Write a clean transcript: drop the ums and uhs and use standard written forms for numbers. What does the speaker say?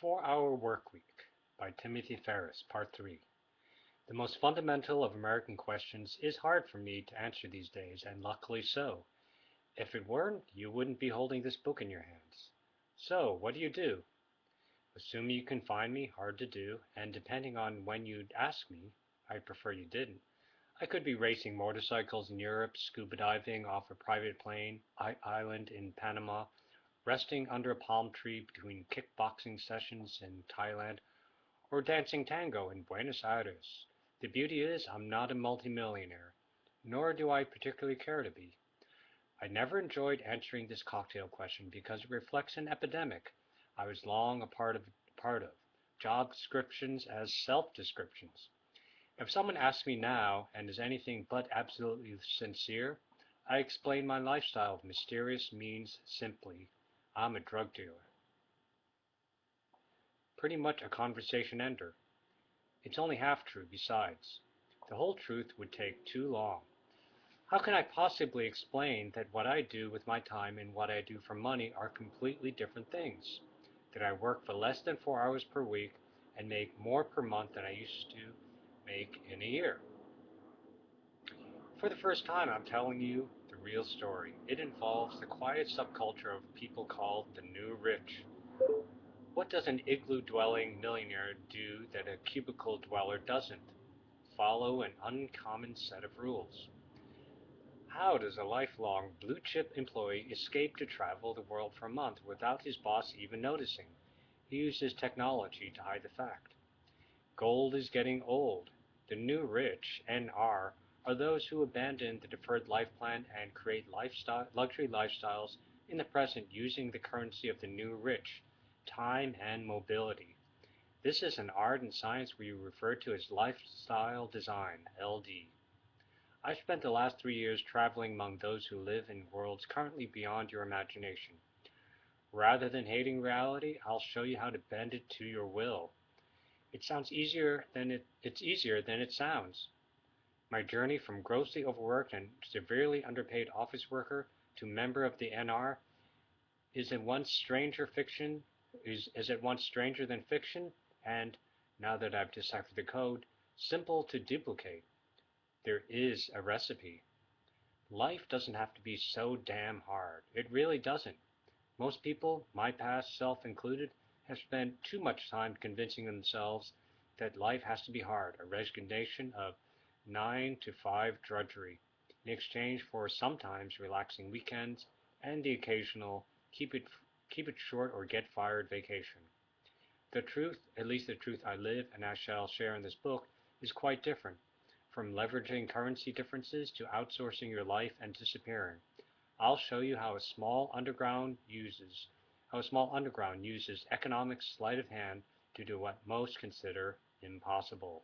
The 4-Hour Workweek by Timothy Ferris, Part 3. The most fundamental of American questions is hard for me to answer these days, and luckily so. If it weren't, you wouldn't be holding this book in your hands. So, what do you do? Assuming you can find me, hard to do, and depending on when you'd ask me, I'd prefer you didn't. I could be racing motorcycles in Europe, scuba diving off a private plane, island in Panama, resting under a palm tree between kickboxing sessions in Thailand, or dancing tango in Buenos Aires. The beauty is, I'm not a multimillionaire, nor do I particularly care to be. I never enjoyed answering this cocktail question because it reflects an epidemic I was long a part of job descriptions as self-descriptions. If someone asks me now and is anything but absolutely sincere, I explain my lifestyle of mysterious means simply. I'm a drug dealer. Pretty much a conversation ender. It's only half true besides. The whole truth would take too long. How can I possibly explain that what I do with my time and what I do for money are completely different things? That I work for less than 4 hours per week and make more per month than I used to make in a year? For the first time, I'm telling you the real story. It involves the quiet subculture of people called the new rich. What does an igloo-dwelling millionaire do that a cubicle dweller doesn't? Follow an uncommon set of rules. How does a lifelong blue-chip employee escape to travel the world for a month without his boss even noticing? He uses technology to hide the fact. Gold is getting old. The new rich, NR, are those who abandon the deferred life plan and create luxury lifestyles in the present using the currency of the new rich, time and mobility. This is an art and science we refer to as lifestyle design, LD. I've spent the last 3 years traveling among those who live in worlds currently beyond your imagination. Rather than hating reality, I'll show you how to bend it to your will. It's easier than it sounds. My journey from grossly overworked and severely underpaid office worker to member of the NR is at once stranger than fiction, and, now that I've deciphered the code, simple to duplicate. There is a recipe. Life doesn't have to be so damn hard. It really doesn't. Most people, my past self included, have spent too much time convincing themselves that life has to be hard, a resignation of 9 to 5 drudgery, in exchange for sometimes relaxing weekends and the occasional keep it short or get fired vacation. The truth, at least the truth I live and I shall share in this book, is quite different. From leveraging currency differences to outsourcing your life and disappearing. I'll show you how a small underground uses economic sleight of hand to do what most consider impossible.